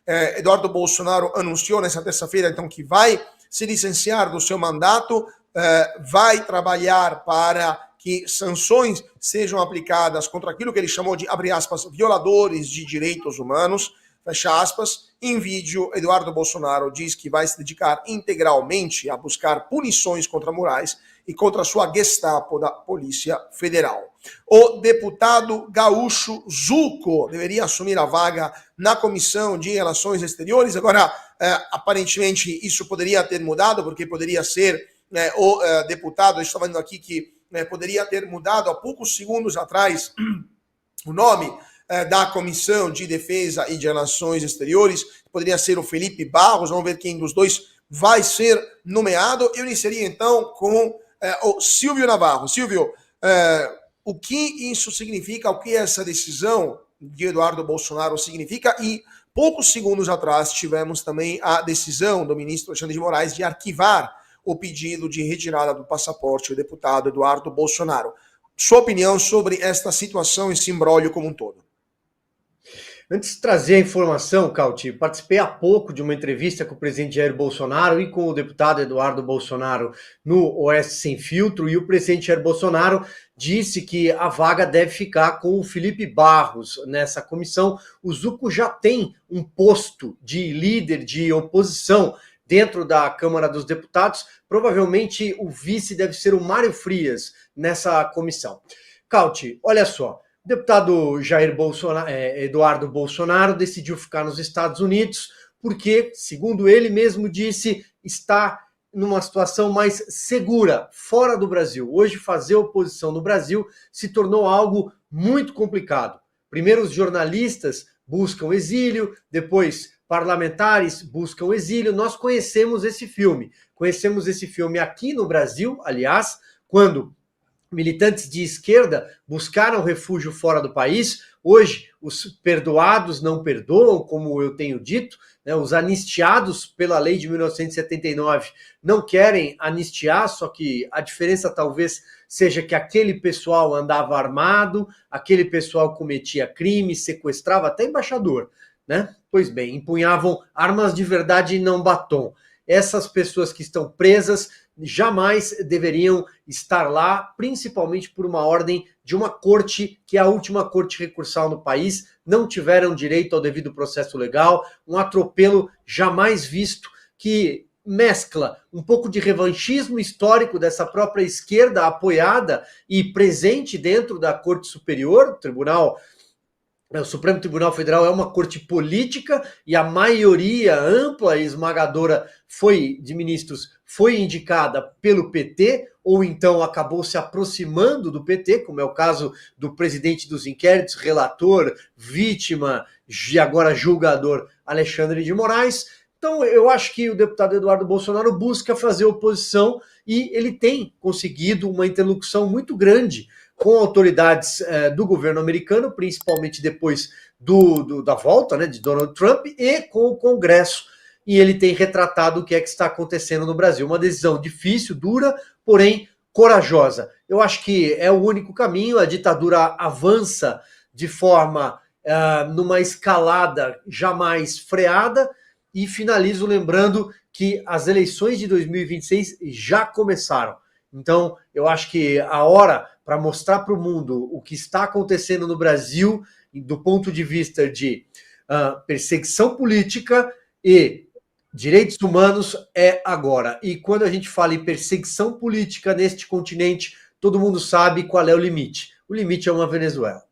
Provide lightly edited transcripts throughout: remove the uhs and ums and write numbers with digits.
Eduardo Bolsonaro anunciou nessa terça-feira, então, que vai se licenciar do seu mandato, vai trabalhar para que sanções sejam aplicadas contra aquilo que ele chamou de, abre aspas, violadores de direitos humanos, fecha aspas. Em vídeo, Eduardo Bolsonaro diz que vai se dedicar integralmente a buscar punições contra Moraes e contra a sua Gestapo da Polícia Federal. O deputado gaúcho Zucco deveria assumir a vaga na Comissão de Relações Exteriores. Agora, aparentemente, isso poderia ter mudado, porque poderia ser o deputado, eu estava vendo aqui que poderia ter mudado há poucos segundos atrás o nome da Comissão de Defesa e de Relações Exteriores, poderia ser o Felipe Barros. Vamos ver quem dos dois vai ser nomeado. Eu iniciaria então com o Silvio Navarro. Silvio, o que isso significa, o que essa decisão de Eduardo Bolsonaro significa? E poucos segundos atrás tivemos também a decisão do ministro Alexandre de Moraes de arquivar o pedido de retirada do passaporte do deputado Eduardo Bolsonaro. Sua opinião sobre esta situação, esse imbróglio como um todo? Antes de trazer a informação, Cauti, participei há pouco de uma entrevista com o presidente Jair Bolsonaro e com o deputado Eduardo Bolsonaro no Oeste Sem Filtro, e o presidente Jair Bolsonaro disse que a vaga deve ficar com o Felipe Barros nessa comissão. O Zucco já tem um posto de líder de oposição dentro da Câmara dos Deputados. Provavelmente o vice deve ser o Mário Frias nessa comissão. Cauti, olha só. O deputado Eduardo Bolsonaro decidiu ficar nos Estados Unidos porque, segundo ele mesmo disse, está numa situação mais segura, fora do Brasil. Hoje, fazer oposição no Brasil se tornou algo muito complicado. Primeiro, os jornalistas buscam exílio, depois, parlamentares buscam exílio. Nós conhecemos esse filme. Conhecemos esse filme aqui no Brasil, aliás, quando militantes de esquerda buscaram refúgio fora do país. Hoje, os perdoados não perdoam, como eu tenho dito, né? Os anistiados pela lei de 1979 não querem anistiar, só que a diferença talvez seja que aquele pessoal andava armado, aquele pessoal cometia crime, sequestrava até embaixador, né? Pois bem, empunhavam armas de verdade e não batom. Essas pessoas que estão presas jamais deveriam estar lá, principalmente por uma ordem de uma corte, que é a última corte recursal no país. Não tiveram direito ao devido processo legal, um atropelo jamais visto, que mescla um pouco de revanchismo histórico dessa própria esquerda apoiada e presente dentro da Corte Superior, o Supremo Tribunal Federal é uma corte política e a maioria ampla e esmagadora de ministros foi indicada pelo PT, ou então acabou se aproximando do PT, como é o caso do presidente dos inquéritos, relator, vítima e agora julgador Alexandre de Moraes. Então eu acho que o deputado Eduardo Bolsonaro busca fazer oposição e ele tem conseguido uma interlocução muito grande com autoridades do governo americano, principalmente depois da volta, né, de Donald Trump, e com o Congresso. E ele tem retratado o que é que está acontecendo no Brasil. Uma decisão difícil, dura, porém corajosa. Eu acho que é o único caminho. A ditadura avança de forma, numa escalada jamais freada. E finalizo lembrando que as eleições de 2026 já começaram. Então, eu acho que a hora para mostrar para o mundo o que está acontecendo no Brasil, do ponto de vista de perseguição política e direitos humanos, é agora. E quando a gente fala em perseguição política neste continente, todo mundo sabe qual é o limite. O limite é uma Venezuela.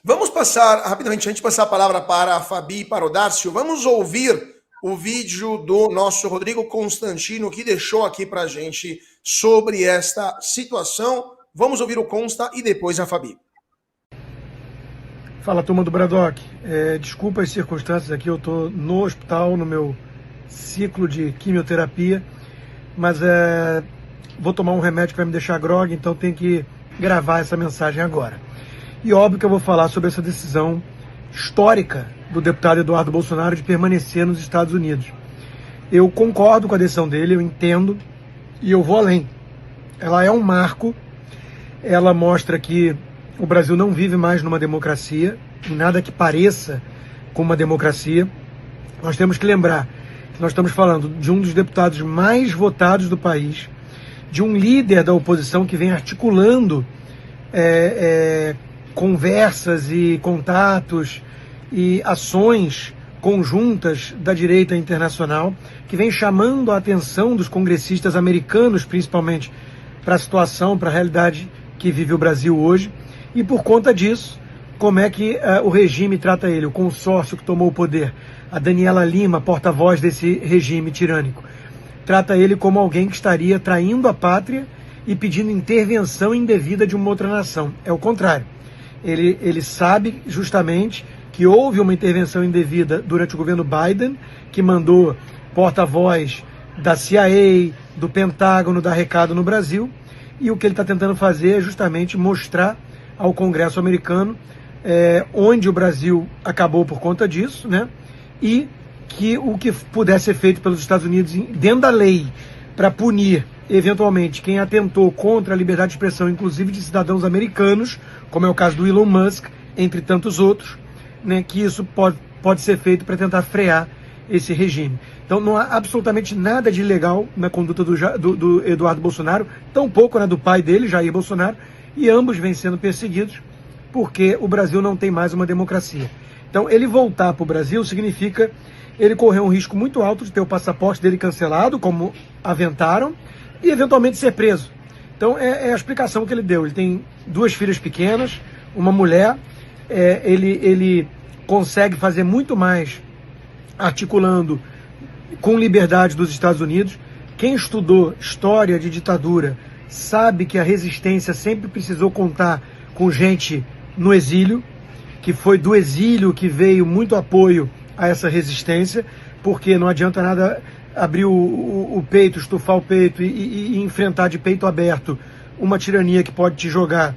Vamos passar, rapidamente, antes de passar a palavra para a Fabi e para o Darcio, vamos ouvir o vídeo do nosso Rodrigo Constantino, que deixou aqui para a gente sobre esta situação. Vamos ouvir o Consta e depois a Fabi. Fala, turma do Bradock. Desculpa as circunstâncias aqui, eu estou no hospital, no meu ciclo de quimioterapia, mas vou tomar um remédio que vai me deixar grogue, então tenho que gravar essa mensagem agora. E óbvio que eu vou falar sobre essa decisão histórica do deputado Eduardo Bolsonaro de permanecer nos Estados Unidos. Eu concordo com a decisão dele, eu entendo, e eu vou além. Ela é um marco, ela mostra que o Brasil não vive mais numa democracia, em nada que pareça como uma democracia. Nós temos que lembrar que nós estamos falando de um dos deputados mais votados do país, de um líder da oposição que vem articulando conversas e contatos e ações conjuntas da direita internacional, que vem chamando a atenção dos congressistas americanos, principalmente, para a situação, para a realidade que vive o Brasil hoje. E por conta disso, como é que o regime trata ele, o consórcio que tomou o poder, a Daniela Lima, porta-voz desse regime tirânico, trata ele como alguém que estaria traindo a pátria e pedindo intervenção indevida de uma outra nação. É o contrário. Ele sabe justamente que houve uma intervenção indevida durante o governo Biden, que mandou porta-voz da CIA, do Pentágono, dar recado no Brasil, e o que ele está tentando fazer é justamente mostrar ao Congresso americano onde o Brasil acabou por conta disso, né? E que o que puder ser feito pelos Estados Unidos dentro da lei para punir, eventualmente, quem atentou contra a liberdade de expressão, inclusive de cidadãos americanos, como é o caso do Elon Musk, entre tantos outros, né, que isso pode ser feito para tentar frear esse regime. Então não há absolutamente nada de ilegal na conduta do Eduardo Bolsonaro, tampouco na do pai dele, Jair Bolsonaro, e ambos vêm sendo perseguidos porque o Brasil não tem mais uma democracia. Então ele voltar para o Brasil significa ele correr um risco muito alto de ter o passaporte dele cancelado, como aventaram, e eventualmente ser preso. Então é a explicação que ele deu. Ele tem 2 filhas pequenas, uma mulher, ele consegue fazer muito mais articulando com liberdade dos Estados Unidos. Quem estudou história de ditadura sabe que a resistência sempre precisou contar com gente no exílio, que foi do exílio que veio muito apoio a essa resistência, porque não adianta nada abrir o peito, estufar o peito e enfrentar de peito aberto uma tirania que pode te jogar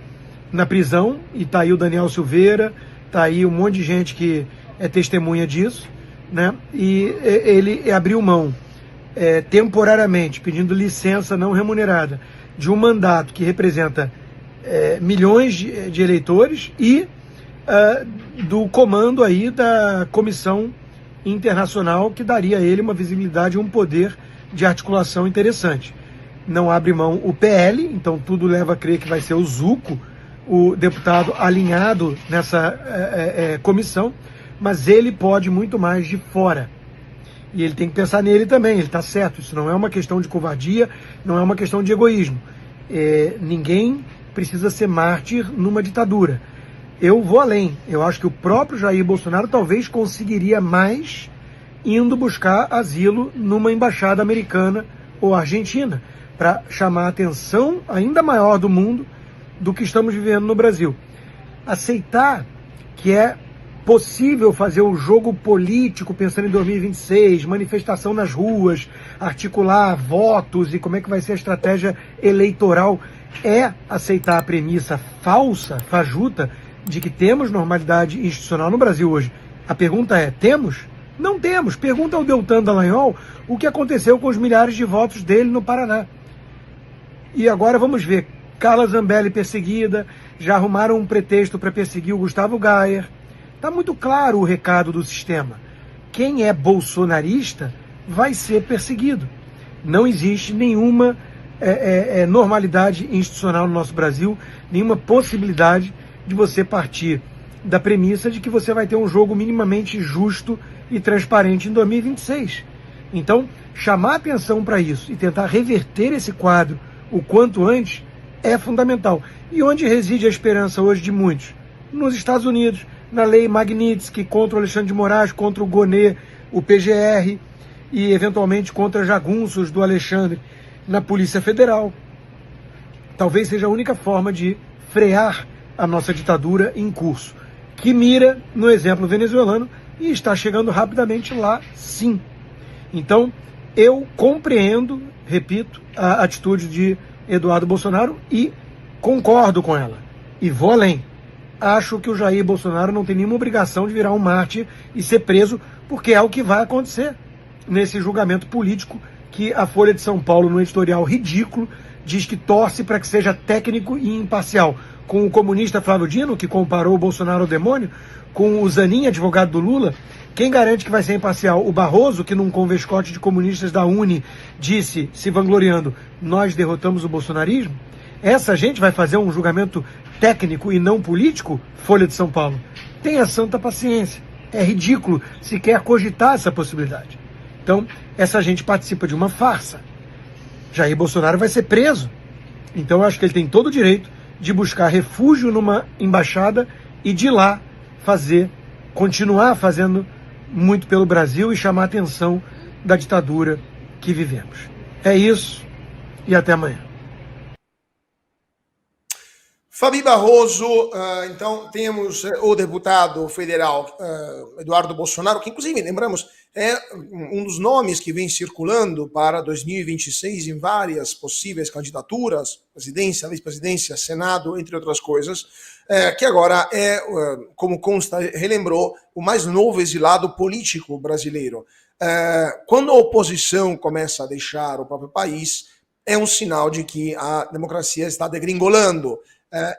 na prisão, e tá aí o Daniel Silveira, tá aí um monte de gente que é testemunha disso, né? E ele abriu mão temporariamente, pedindo licença não remunerada, de um mandato que representa milhões de eleitores e do comando aí da Comissão Internacional, que daria a ele uma visibilidade e um poder de articulação interessante. Não abre mão o PL, então tudo leva a crer que vai ser o Zucco, o deputado alinhado nessa comissão, mas ele pode muito mais de fora. E ele tem que pensar nele também, ele está certo, isso não é uma questão de covardia, não é uma questão de egoísmo. Ninguém precisa ser mártir numa ditadura. Eu vou além, eu acho que o próprio Jair Bolsonaro talvez conseguiria mais indo buscar asilo numa embaixada americana ou argentina, para chamar a atenção ainda maior do mundo do que estamos vivendo no Brasil. Aceitar que é possível fazer o jogo político pensando em 2026, manifestação nas ruas, articular votos e como é que vai ser a estratégia eleitoral, é aceitar a premissa falsa, fajuta, de que temos normalidade institucional no Brasil hoje. A pergunta é, temos? Não temos. Pergunta ao Deltan Dallagnol o que aconteceu com os milhares de votos dele no Paraná. E agora vamos ver, Carla Zambelli perseguida, já arrumaram um pretexto para perseguir o Gustavo Gayer. Está muito claro o recado do sistema. Quem é bolsonarista vai ser perseguido. Não existe nenhuma normalidade institucional no nosso Brasil, nenhuma possibilidade de você partir da premissa de que você vai ter um jogo minimamente justo e transparente em 2026. Então, chamar atenção para isso e tentar reverter esse quadro o quanto antes é fundamental. E onde reside a esperança hoje de muitos? Nos Estados Unidos, na lei Magnitsky contra o Alexandre de Moraes, contra o Gonê, o PGR, e eventualmente contra jagunços do Alexandre na Polícia Federal. Talvez seja a única forma de frear a nossa ditadura em curso, que mira no exemplo venezuelano e está chegando rapidamente lá, sim. Então, eu compreendo, repito, a atitude de Eduardo Bolsonaro e concordo com ela. E vou além. Acho que o Jair Bolsonaro não tem nenhuma obrigação de virar um mártir e ser preso, porque é o que vai acontecer nesse julgamento político que a Folha de São Paulo, no editorial ridículo, diz que torce para que seja técnico e imparcial. com o comunista Flávio Dino, que comparou o Bolsonaro ao demônio, com o Zanin, advogado do Lula. Quem garante que vai ser imparcial? O Barroso, que num convescote de comunistas da UNE disse, se vangloriando, nós derrotamos o bolsonarismo? Essa gente vai fazer um julgamento técnico e não político? Folha de São Paulo. Tenha santa paciência. É ridículo sequer cogitar essa possibilidade. Então, essa gente participa de uma farsa. Jair Bolsonaro vai ser preso. Então, eu acho que ele tem todo o direito de buscar refúgio numa embaixada e de lá continuar fazendo muito pelo Brasil e chamar a atenção da ditadura que vivemos. É isso e até amanhã. Fabi Barroso, então temos o deputado federal Eduardo Bolsonaro, que inclusive, lembramos, é um dos nomes que vem circulando para 2026 em várias possíveis candidaturas, presidência, vice-presidência, Senado, entre outras coisas, que agora é, como consta, relembrou, o mais novo exilado político brasileiro. Quando a oposição começa a deixar o próprio país, é um sinal de que a democracia está degringolando.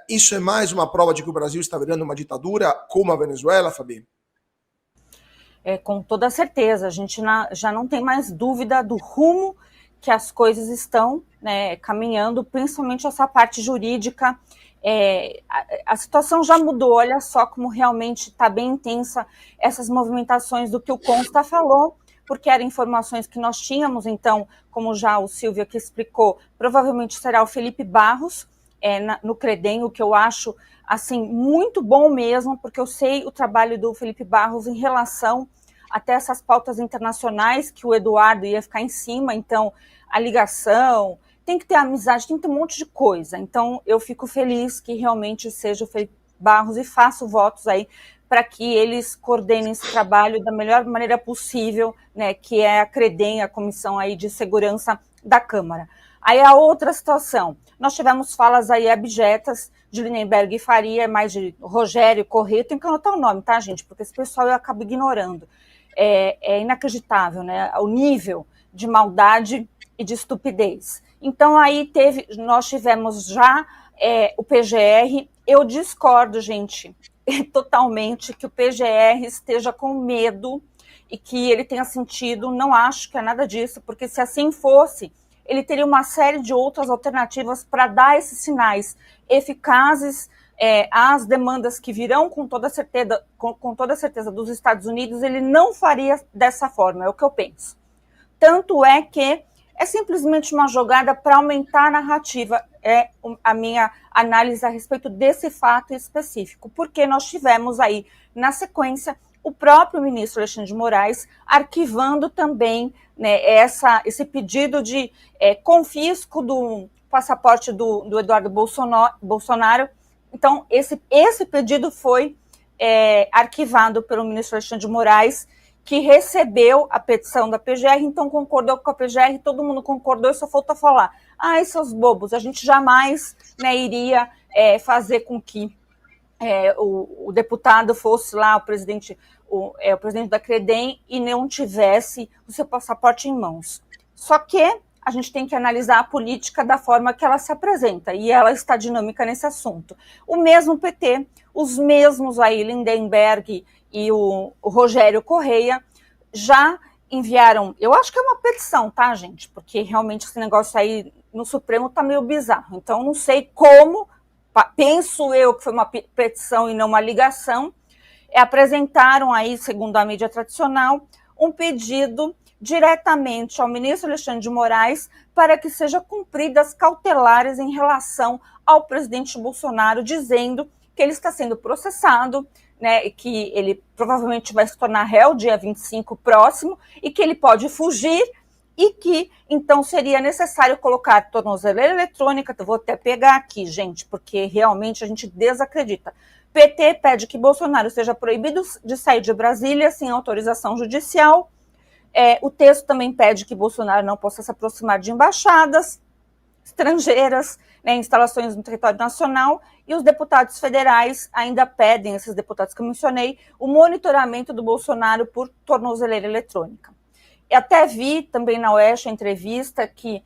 Isso é mais uma prova de que o Brasil está virando uma ditadura como a Venezuela, Fabi? Com toda certeza, a gente já não tem mais dúvida do rumo que as coisas estão, né, caminhando, principalmente essa parte jurídica. A situação já mudou, olha só como realmente está bem intensa essas movimentações do que o Consta falou, porque eram informações que nós tínhamos, então, como já o Silvio aqui explicou, provavelmente será o Felipe Barros, no Credem, o que eu acho assim muito bom mesmo, porque eu sei o trabalho do Felipe Barros em relação até essas pautas internacionais que o Eduardo ia ficar em cima, então a ligação, tem que ter amizade, tem que ter um monte de coisa, então eu fico feliz que realmente seja o Felipe Barros e faço votos aí para que eles coordenem esse trabalho da melhor maneira possível, né, que é a Credem, a Comissão aí de Segurança da Câmara. Aí a outra situação, nós tivemos falas aí abjetas de Lindenberg e Faria, mais de Rogério Corrêa, tem que anotar o nome, tá, gente? Porque esse pessoal eu acabo ignorando. É inacreditável, né? O nível de maldade e de estupidez. Então aí nós tivemos já o PGR, eu discordo, gente, totalmente que o PGR esteja com medo e que ele tenha sentido, não acho que é nada disso, porque se assim fosse, ele teria uma série de outras alternativas para dar esses sinais eficazes às demandas que virão com toda certeza dos Estados Unidos. Ele não faria dessa forma, é o que eu penso. Tanto é que é simplesmente uma jogada para aumentar a narrativa, é a minha análise a respeito desse fato específico, porque nós tivemos aí, na sequência, o próprio ministro Alexandre de Moraes arquivando também, né, esse pedido de confisco do passaporte do Eduardo Bolsonaro. Então, esse pedido foi arquivado pelo ministro Alexandre de Moraes, que recebeu a petição da PGR, então concordou com a PGR, todo mundo concordou e só falta falar. Seus bobos, a gente jamais, né, iria fazer com que o deputado fosse lá, o presidente da Credem, e não tivesse o seu passaporte em mãos. Só que a gente tem que analisar a política da forma que ela se apresenta, e ela está dinâmica nesse assunto. O mesmo PT, os mesmos aí, Lindenberg e o Rogério Corrêa, já enviaram, eu acho que é uma petição, tá, gente? Porque realmente esse negócio aí no Supremo tá meio bizarro, então não sei como, penso eu que foi uma petição e não uma ligação, apresentaram aí, segundo a mídia tradicional, um pedido diretamente ao ministro Alexandre de Moraes para que sejam cumpridas cautelares em relação ao presidente Bolsonaro, dizendo que ele está sendo processado, né, que ele provavelmente vai se tornar réu dia 25 próximo e que ele pode fugir e que, então, seria necessário colocar tornozeleira eletrônica. Eu vou até pegar aqui, gente, porque realmente a gente desacredita. PT pede que Bolsonaro seja proibido de sair de Brasília sem autorização judicial. O texto também pede que Bolsonaro não possa se aproximar de embaixadas estrangeiras, né, instalações no território nacional, e os deputados federais ainda pedem, esses deputados que eu mencionei, o monitoramento do Bolsonaro por tornozeleira eletrônica. até vi também na Oeste a entrevista que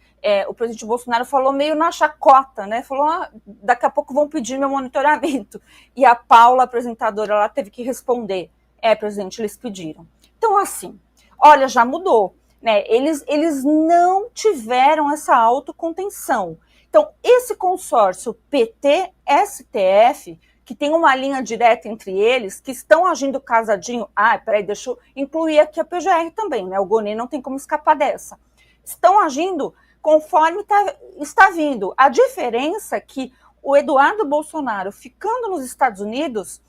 o presidente Bolsonaro falou meio na chacota, né? Falou, daqui a pouco vão pedir meu monitoramento. E a Paula, apresentadora lá, teve que responder. Presidente, eles pediram. Então, assim, olha, já mudou, né? Eles não tiveram essa autocontenção. Então, esse consórcio PT-STF, que tem uma linha direta entre eles, que estão agindo casadinho. Peraí, deixa eu incluir aqui a PGR também, né? O Gonê não tem como escapar dessa. Estão agindo conforme está vindo. A diferença é que o Eduardo Bolsonaro, ficando nos Estados Unidos,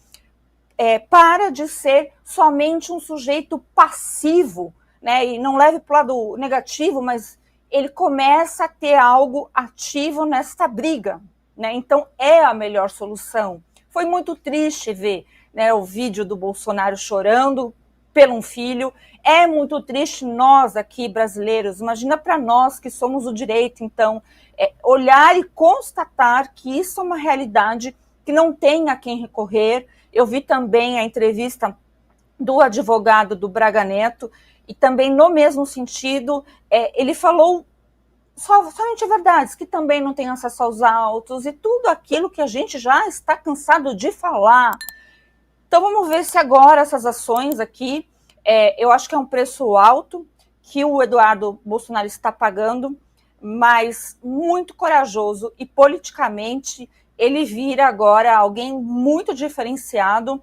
para de ser somente um sujeito passivo, né? E não leve para o lado negativo, mas ele começa a ter algo ativo nesta briga, né? Então, é a melhor solução. Foi muito triste ver, né, o vídeo do Bolsonaro chorando pelo um filho. É muito triste nós aqui, brasileiros, imagina para nós que somos o direito, então, olhar e constatar que isso é uma realidade que não tem a quem recorrer. Eu vi também a entrevista do advogado do Braga Neto, e também no mesmo sentido, ele falou somente verdades, que também não tem acesso aos autos e tudo aquilo que a gente já está cansado de falar. Então vamos ver se agora essas ações aqui, eu acho que é um preço alto que o Eduardo Bolsonaro está pagando, mas muito corajoso, e politicamente ele vira agora alguém muito diferenciado,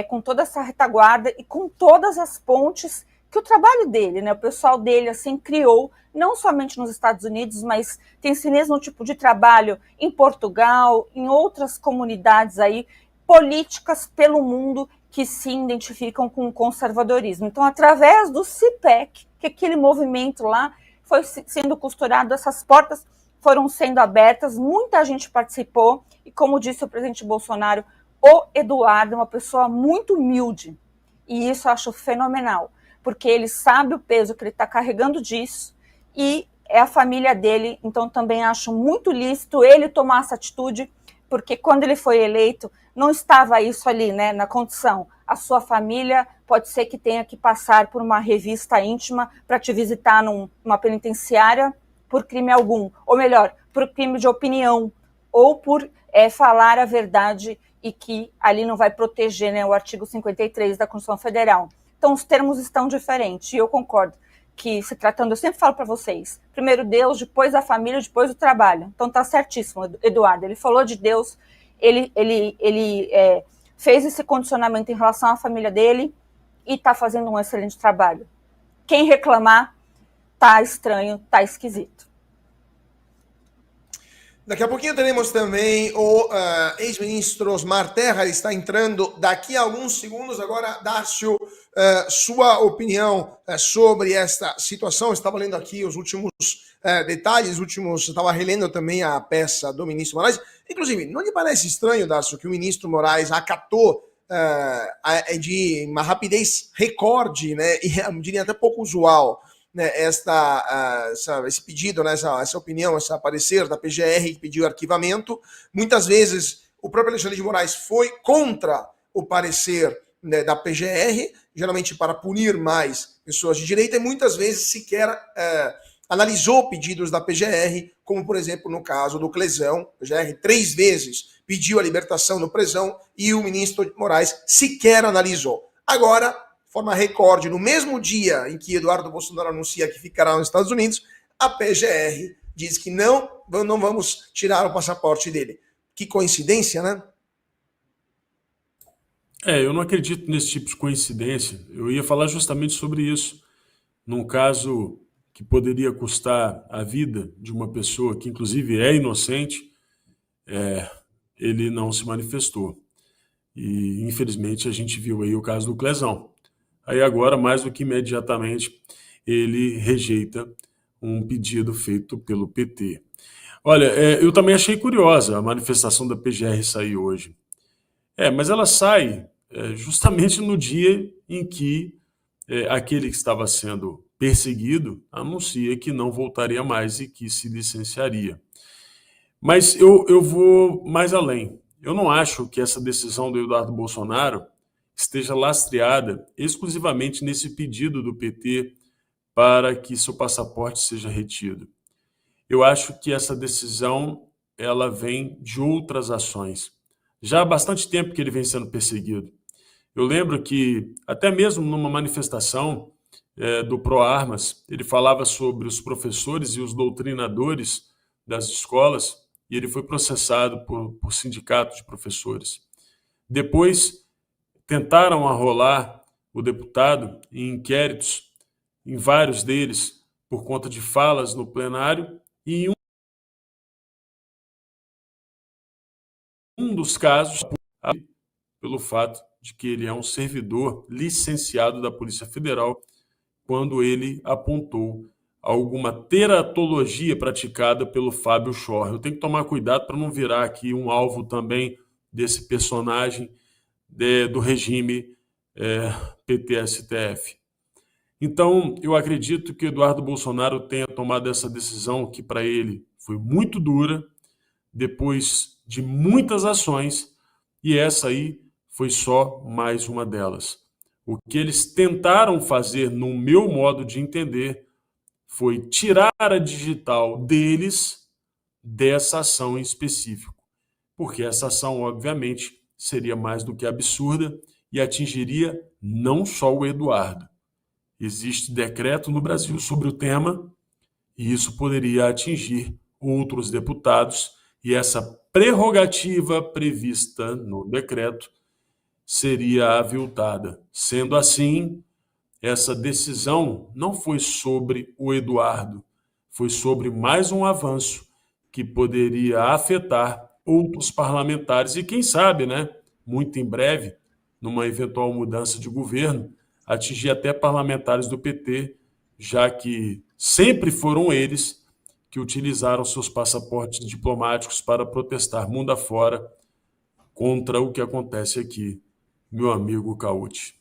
com toda essa retaguarda e com todas as pontes que o trabalho dele, né, o pessoal dele, assim, criou, não somente nos Estados Unidos, mas tem esse mesmo tipo de trabalho em Portugal, em outras comunidades aí, políticas pelo mundo que se identificam com o conservadorismo. Então, através do CPEC, que aquele movimento lá foi sendo costurado, essas portas foram sendo abertas, muita gente participou, e como disse o presidente Bolsonaro, o Eduardo é uma pessoa muito humilde, e isso eu acho fenomenal, porque ele sabe o peso que ele está carregando disso, e é a família dele, então também acho muito lícito ele tomar essa atitude, porque quando ele foi eleito, não estava isso ali, né, na condição. A sua família pode ser que tenha que passar por uma revista íntima para te visitar numa penitenciária por crime algum, ou melhor, por crime de opinião, ou por falar a verdade, e que ali não vai proteger, né, o artigo 53 da Constituição Federal. Então, os termos estão diferentes, e eu concordo que, se tratando, eu sempre falo para vocês, primeiro Deus, depois a família, depois o trabalho. Então, tá certíssimo, Eduardo, ele falou de Deus, ele fez esse condicionamento em relação à família dele, e está fazendo um excelente trabalho. Quem reclamar, tá estranho, tá esquisito. Daqui a pouquinho teremos também o ex-ministro Osmar Terra, ele está entrando daqui a alguns segundos. Agora, Darcio, sua opinião sobre esta situação. Eu estava lendo aqui os últimos detalhes, estava relendo também a peça do ministro Moraes. Inclusive, não lhe parece estranho, Darcio, que o ministro Moraes acatou de uma rapidez recorde, né, e eu diria até pouco usual, né, esse pedido, né, essa opinião, esse parecer da PGR que pediu arquivamento. Muitas vezes o próprio Alexandre de Moraes foi contra o parecer, né, da PGR, geralmente para punir mais pessoas de direita, e muitas vezes sequer analisou pedidos da PGR, como por exemplo no caso do Clezão. A PGR 3 vezes pediu a libertação do Clezão e o ministro Moraes sequer analisou. Agora, forma recorde, no mesmo dia em que Eduardo Bolsonaro anuncia que ficará nos Estados Unidos, a PGR diz que não vamos tirar o passaporte dele. Que coincidência, né? Eu não acredito nesse tipo de coincidência. Eu ia falar justamente sobre isso. Num caso que poderia custar a vida de uma pessoa que inclusive é inocente, ele não se manifestou. E infelizmente a gente viu aí o caso do Clezão. Aí agora, mais do que imediatamente, ele rejeita um pedido feito pelo PT. Olha, eu também achei curiosa a manifestação da PGR sair hoje. Mas ela sai justamente no dia em que aquele que estava sendo perseguido anuncia que não voltaria mais e que se licenciaria. Mas eu vou mais além. Eu não acho que essa decisão do Eduardo Bolsonaro esteja lastreada exclusivamente nesse pedido do PT para que seu passaporte seja retido. Eu acho que essa decisão ela vem de outras ações. Já há bastante tempo que ele vem sendo perseguido. Eu lembro que, até mesmo numa manifestação do ProArmas, ele falava sobre os professores e os doutrinadores das escolas, e ele foi processado por sindicatos de professores. Depois, tentaram arrolar o deputado em inquéritos, em vários deles, por conta de falas no plenário, e em um dos casos, pelo fato de que ele é um servidor licenciado da Polícia Federal, quando ele apontou alguma teratologia praticada pelo Fábio Schor. Eu tenho que tomar cuidado para não virar aqui um alvo também desse personagem do regime PT-STF. Então, eu acredito que Eduardo Bolsonaro tenha tomado essa decisão que para ele foi muito dura, depois de muitas ações, e essa aí foi só mais uma delas. O que eles tentaram fazer, no meu modo de entender, foi tirar a digital deles dessa ação em específico. Porque essa ação, obviamente, seria mais do que absurda e atingiria não só o Eduardo. Existe decreto no Brasil sobre o tema e isso poderia atingir outros deputados e essa prerrogativa prevista no decreto seria aviltada. Sendo assim, essa decisão não foi sobre o Eduardo, foi sobre mais um avanço que poderia afetar outros parlamentares e quem sabe, né, muito em breve, numa eventual mudança de governo, atingir até parlamentares do PT, já que sempre foram eles que utilizaram seus passaportes diplomáticos para protestar mundo afora contra o que acontece aqui, meu amigo Cauti.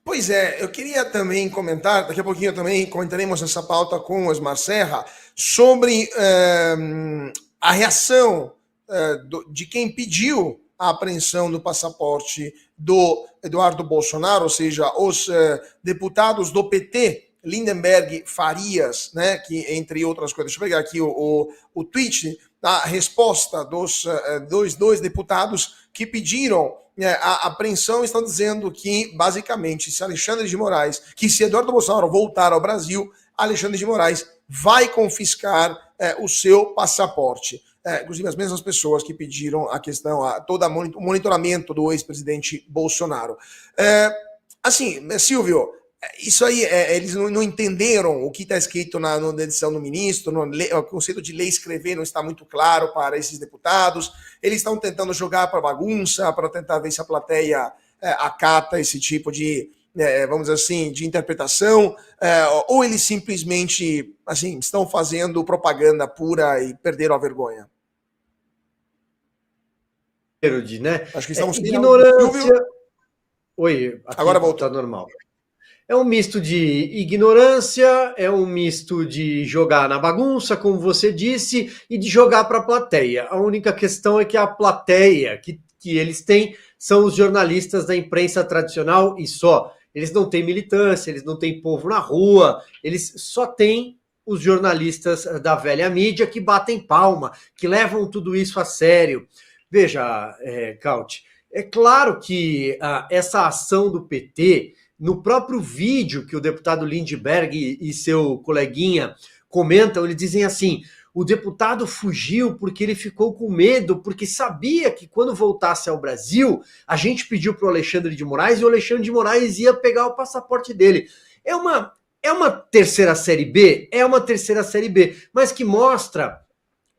Pois é, eu queria também comentar, daqui a pouquinho também comentaremos essa pauta com o Osmar Serra, sobre a reação de quem pediu a apreensão do passaporte do Eduardo Bolsonaro, ou seja, os deputados do PT, Lindenberg, Farias, né, que entre outras coisas, deixa eu pegar aqui o tweet, a resposta dos dois deputados que pediram a apreensão, estão dizendo que, basicamente, se Eduardo Bolsonaro voltar ao Brasil, Alexandre de Moraes vai confiscar o seu passaporte. Inclusive as mesmas pessoas que pediram a questão, todo o monitoramento do ex-presidente Bolsonaro. Assim, Silvio, isso aí, eles não entenderam o que está escrito na edição do ministro, o conceito de lei escrever não está muito claro para esses deputados, eles estão tentando jogar para bagunça, para tentar ver se a plateia acata esse tipo de, vamos dizer assim, de interpretação, ou eles simplesmente assim, estão fazendo propaganda pura e perderam a vergonha. Né? Acho que estamos ignorância. Oi, aqui agora voltou. Tá normal. É um misto de ignorância, é um misto de jogar na bagunça, como você disse, e de jogar para a plateia. A única questão é que a plateia que eles têm são os jornalistas da imprensa tradicional e só. Eles não têm militância, eles não têm povo na rua, eles só têm os jornalistas da velha mídia que batem palma, que levam tudo isso a sério. Veja, Cauti, é claro que essa ação do PT... No próprio vídeo que o deputado Lindenberg e seu coleguinha comentam, eles dizem assim, o deputado fugiu porque ele ficou com medo, porque sabia que quando voltasse ao Brasil, a gente pediu para o Alexandre de Moraes e o Alexandre de Moraes ia pegar o passaporte dele. É uma terceira série B? É uma terceira série B, mas que mostra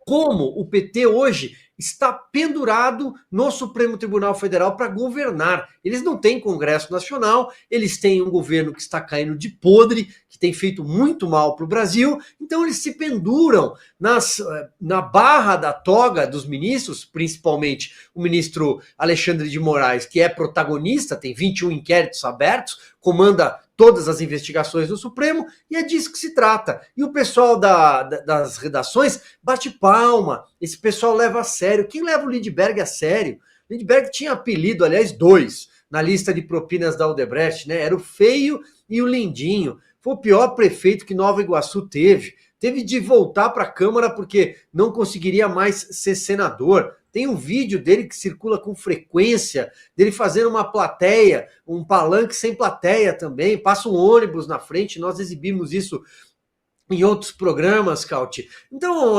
como o PT hoje está pendurado no Supremo Tribunal Federal para governar. Eles não têm Congresso Nacional, eles têm um governo que está caindo de podre, que tem feito muito mal para o Brasil, então eles se penduram na barra da toga dos ministros, principalmente o ministro Alexandre de Moraes, que é protagonista, tem 21 inquéritos abertos, comanda todas as investigações do Supremo, e é disso que se trata. E o pessoal das redações bate palma, esse pessoal leva a sério. Quem leva o Lindenberg a sério? Lindenberg tinha apelido, aliás, 2. na lista de propinas da Odebrecht, né? Era o feio e o lindinho. Foi o pior prefeito que Nova Iguaçu teve. Teve de voltar para a Câmara porque não conseguiria mais ser senador. Tem um vídeo dele que circula com frequência, dele fazendo uma plateia, um palanque sem plateia também, passa um ônibus na frente, nós exibimos isso em outros programas, Cauti. Então,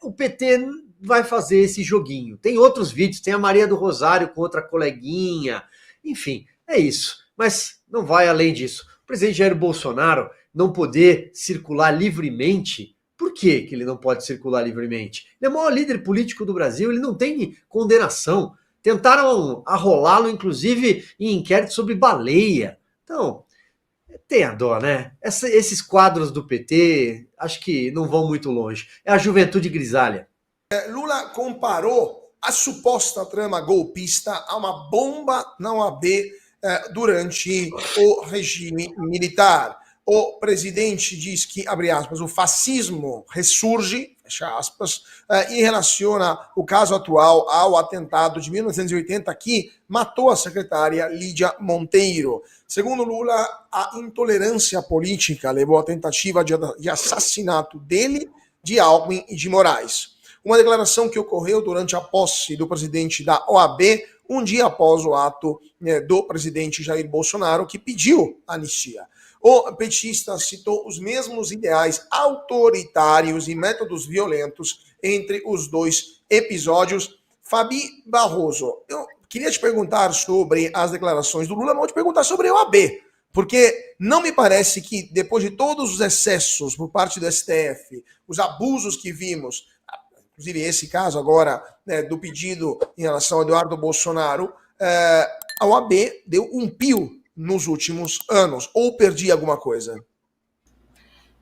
o PT vai fazer esse joguinho. Tem outros vídeos, tem a Maria do Rosário com outra coleguinha, enfim, é isso. Mas não vai além disso. O presidente Jair Bolsonaro não poder circular livremente. Por que ele não pode circular livremente? Ele é o maior líder político do Brasil, ele não tem condenação. Tentaram arrolá-lo, inclusive, em inquérito sobre baleia. Então, tenha dó, né? Esses quadros do PT, acho que não vão muito longe. É a juventude grisalha. Lula comparou a suposta trama golpista a uma bomba na OAB durante o regime militar. O presidente diz que, abre aspas, o fascismo ressurge, fecha aspas, e relaciona o caso atual ao atentado de 1980 que matou a secretária Lídia Monteiro. Segundo Lula, a intolerância política levou à tentativa de assassinato dele, de Alckmin e de Moraes. Uma declaração que ocorreu durante a posse do presidente da OAB, um dia após o ato do presidente Jair Bolsonaro, que pediu anistia. O petista citou os mesmos ideais autoritários e métodos violentos entre os dois episódios. Fabi Barroso, eu queria te perguntar sobre as declarações do Lula, mas vou te perguntar sobre a OAB, porque não me parece que, depois de todos os excessos por parte do STF, os abusos que vimos, inclusive esse caso agora do pedido em relação a Eduardo Bolsonaro, a OAB deu um pio nos últimos anos, ou perdi alguma coisa?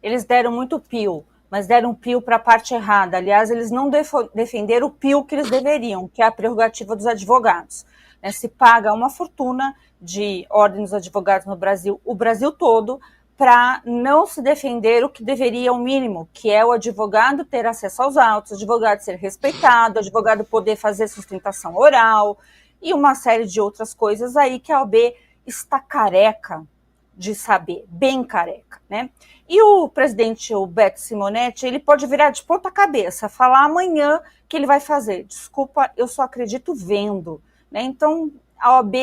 Eles deram muito pio, mas deram pio para a parte errada. Aliás, eles não defenderam o pio que eles deveriam, que é a prerrogativa dos advogados. Se paga uma fortuna de ordem dos advogados no Brasil, o Brasil todo, para não se defender o que deveria o mínimo, que é o advogado ter acesso aos autos, o advogado ser respeitado, o advogado poder fazer sustentação oral e uma série de outras coisas aí que a OAB está careca de saber, bem careca, né? E o presidente, o Beto Simonetti, ele pode virar de ponta cabeça, falar amanhã que ele vai fazer. Desculpa, eu só acredito vendo, né? Então, a OAB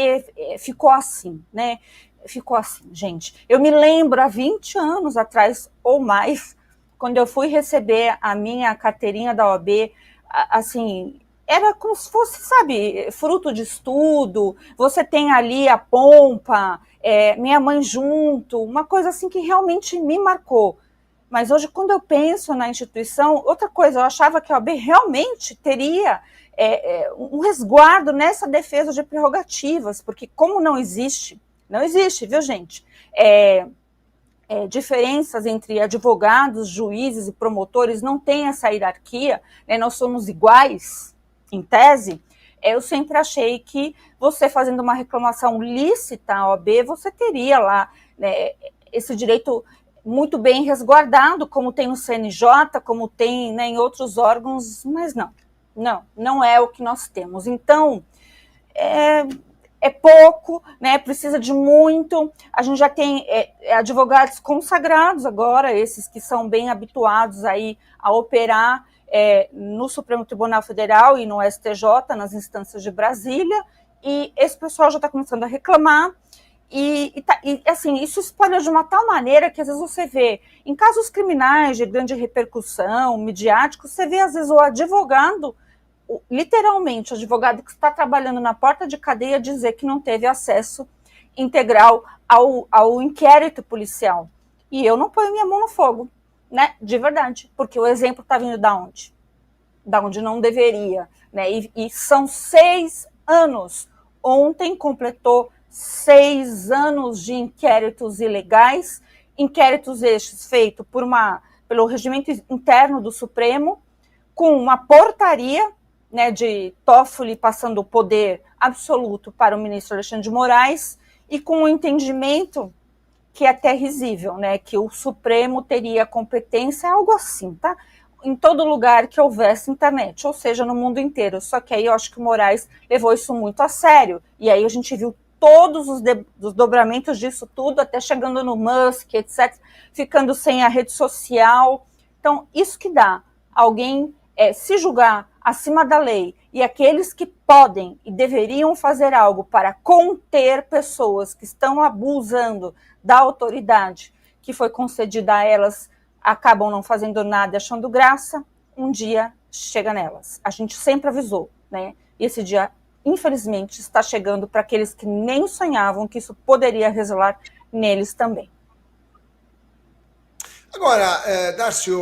ficou assim, né? Ficou assim, gente. Eu me lembro, há 20 anos atrás, ou mais, quando eu fui receber a minha carteirinha da OAB, assim, era como se fosse, sabe, fruto de estudo, você tem ali a pompa, minha mãe junto, uma coisa assim que realmente me marcou. Mas hoje, quando eu penso na instituição, outra coisa, eu achava que a OAB realmente teria um resguardo nessa defesa de prerrogativas, porque como não existe, viu, gente? Diferenças entre advogados, juízes e promotores, não tem essa hierarquia, né? Nós somos iguais, em tese. Eu sempre achei que você fazendo uma reclamação lícita à OAB, você teria lá, né, esse direito muito bem resguardado, como tem no CNJ, como tem, né, em outros órgãos, mas não é o que nós temos. Então, é pouco, né? Precisa de muito. A gente já tem advogados consagrados agora, esses que são bem habituados aí a operar no Supremo Tribunal Federal e no STJ, nas instâncias de Brasília, e esse pessoal já está começando a reclamar, e assim, isso espalha de uma tal maneira que às vezes você vê, em casos criminais de grande repercussão, midiáticos, você vê às vezes o advogado, literalmente, o advogado que está trabalhando na porta de cadeia dizer que não teve acesso integral ao inquérito policial. E eu não ponho minha mão no fogo, né? De verdade, porque o exemplo está vindo da onde? Da onde não deveria, né? E são 6 anos. Ontem completou 6 anos de inquéritos ilegais, inquéritos estes feitos pelo regimento interno do Supremo, com uma portaria, né, de Toffoli passando o poder absoluto para o ministro Alexandre de Moraes, e com um entendimento que é até risível, né, que o Supremo teria competência, algo assim, tá? Em todo lugar que houvesse internet, ou seja, no mundo inteiro. Só que aí eu acho que o Moraes levou isso muito a sério, e aí a gente viu todos os desdobramentos disso tudo, até chegando no Musk, etc., ficando sem a rede social. Então, isso que dá alguém se julgar acima da lei, e aqueles que podem e deveriam fazer algo para conter pessoas que estão abusando da autoridade que foi concedida a elas, acabam não fazendo nada, achando graça, um dia chega nelas. A gente sempre avisou, né? E esse dia, infelizmente, está chegando para aqueles que nem sonhavam que isso poderia resvalar neles também. Agora, Darcio,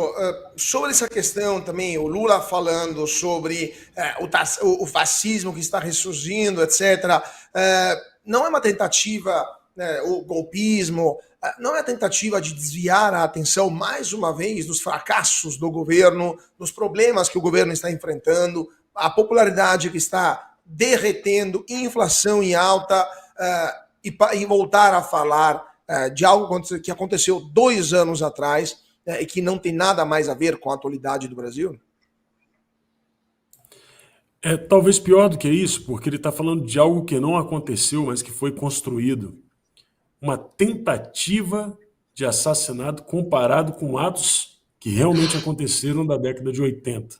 sobre essa questão também, o Lula falando sobre o fascismo que está ressurgindo, etc., não é uma tentativa, o golpismo, não é a tentativa de desviar a atenção, mais uma vez, dos fracassos do governo, dos problemas que o governo está enfrentando, a popularidade que está derretendo, inflação em alta, e voltar a falar de algo que aconteceu 2 anos atrás e que não tem nada mais a ver com a atualidade do Brasil? É talvez pior do que isso, porque ele está falando de algo que não aconteceu, mas que foi construído. Uma tentativa de assassinato comparado com atos que realmente aconteceram da década de 80.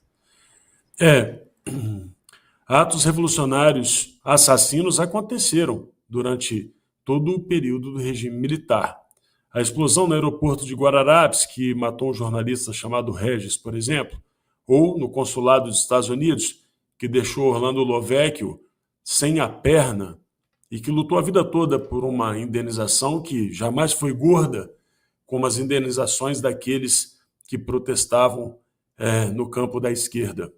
Atos revolucionários assassinos aconteceram durante todo o período do regime militar. A explosão no aeroporto de Guararapes, que matou um jornalista chamado Regis, por exemplo, ou no consulado dos Estados Unidos, que deixou Orlando Lovecchio sem a perna e que lutou a vida toda por uma indenização que jamais foi gorda, como as indenizações daqueles que protestavam no campo da esquerda.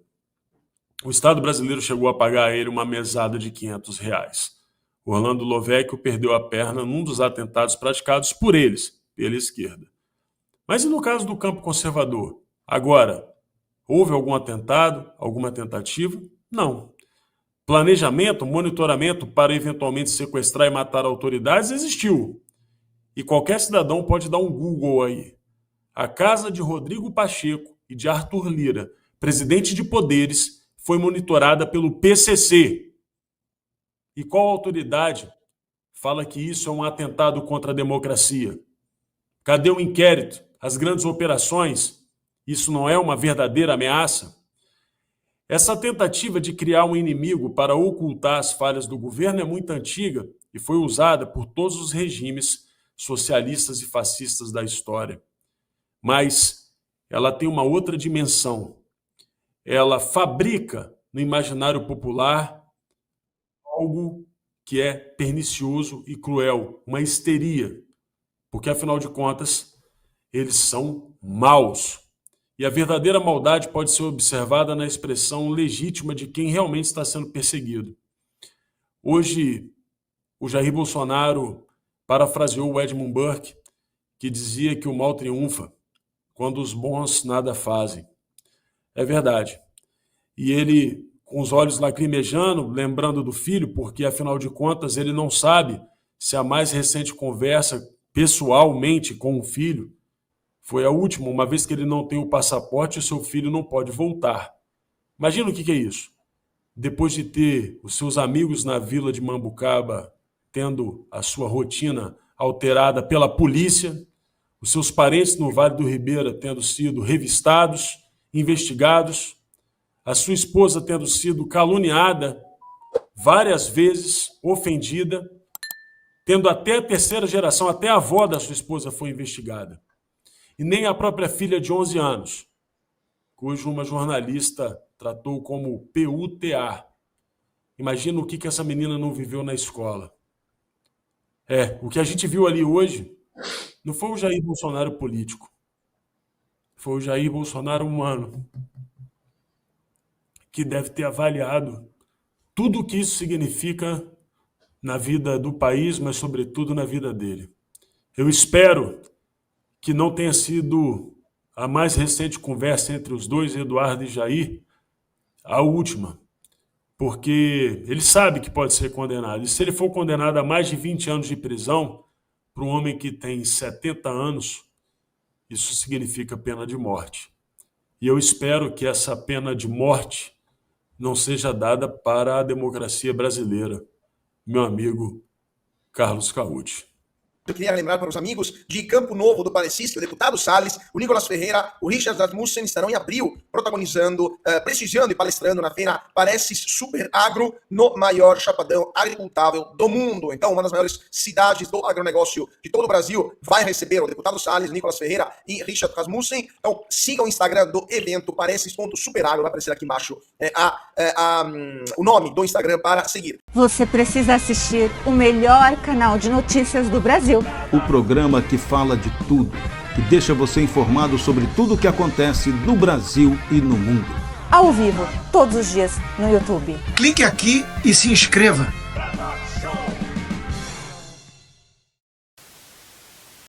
O Estado brasileiro chegou a pagar a ele uma mesada de R$500. Orlando Lovecchio perdeu a perna num dos atentados praticados por eles, pela esquerda. Mas e no caso do campo conservador? Agora, houve algum atentado, alguma tentativa? Não. Planejamento, monitoramento para eventualmente sequestrar e matar autoridades existiu. E qualquer cidadão pode dar um Google aí. A casa de Rodrigo Pacheco e de Arthur Lira, presidente de poderes, foi monitorada pelo PCC. E qual autoridade fala que isso é um atentado contra a democracia? Cadê o inquérito? As grandes operações? Isso não é uma verdadeira ameaça? Essa tentativa de criar um inimigo para ocultar as falhas do governo é muito antiga e foi usada por todos os regimes socialistas e fascistas da história. Mas ela tem uma outra dimensão. Ela fabrica no imaginário popular algo que é pernicioso e cruel, uma histeria, porque, afinal de contas, eles são maus. E a verdadeira maldade pode ser observada na expressão legítima de quem realmente está sendo perseguido. Hoje, o Jair Bolsonaro parafraseou o Edmund Burke, que dizia que o mal triunfa quando os bons nada fazem. É verdade. E ele, com os olhos lacrimejando, lembrando do filho, porque, afinal de contas, ele não sabe se a mais recente conversa pessoalmente com o filho foi a última, uma vez que ele não tem o passaporte e o seu filho não pode voltar. Imagina o que é isso. Depois de ter os seus amigos na vila de Mambucaba tendo a sua rotina alterada pela polícia, os seus parentes no Vale do Ribeira tendo sido revistados, investigados, a sua esposa tendo sido caluniada várias vezes, ofendida, tendo até a terceira geração, até a avó da sua esposa foi investigada. E nem a própria filha de 11 anos, cujo uma jornalista tratou como PUTA. Imagina o que essa menina não viveu na escola. O que a gente viu ali hoje não foi o Jair Bolsonaro político, foi o Jair Bolsonaro humano, que deve ter avaliado tudo o que isso significa na vida do país, mas sobretudo na vida dele. Eu espero que não tenha sido a mais recente conversa entre os dois, Eduardo e Jair, a última, porque ele sabe que pode ser condenado. E se ele for condenado a mais de 20 anos de prisão, para um homem que tem 70 anos, isso significa pena de morte. E eu espero que essa pena de morte não seja dada para a democracia brasileira, meu amigo Carlos Cauti. Eu queria lembrar para os amigos de Campo Novo do Parecis, que o deputado Salles, o Nicolas Ferreira, o Richard Rasmussen estarão em abril protagonizando, prestigiando e palestrando na feira Parecis Super Agro, no maior chapadão agricultável do mundo. Então, uma das maiores cidades do agronegócio de todo o Brasil vai receber o deputado Salles, Nicolas Ferreira e Richard Rasmussen. Então, siga o Instagram do evento parecis.superagro, vai aparecer aqui embaixo o nome do Instagram para seguir. Você precisa assistir o melhor canal de notícias do Brasil. O programa que fala de tudo, que deixa você informado sobre tudo o que acontece no Brasil e no mundo. Ao vivo, todos os dias, no YouTube. Clique aqui e se inscreva.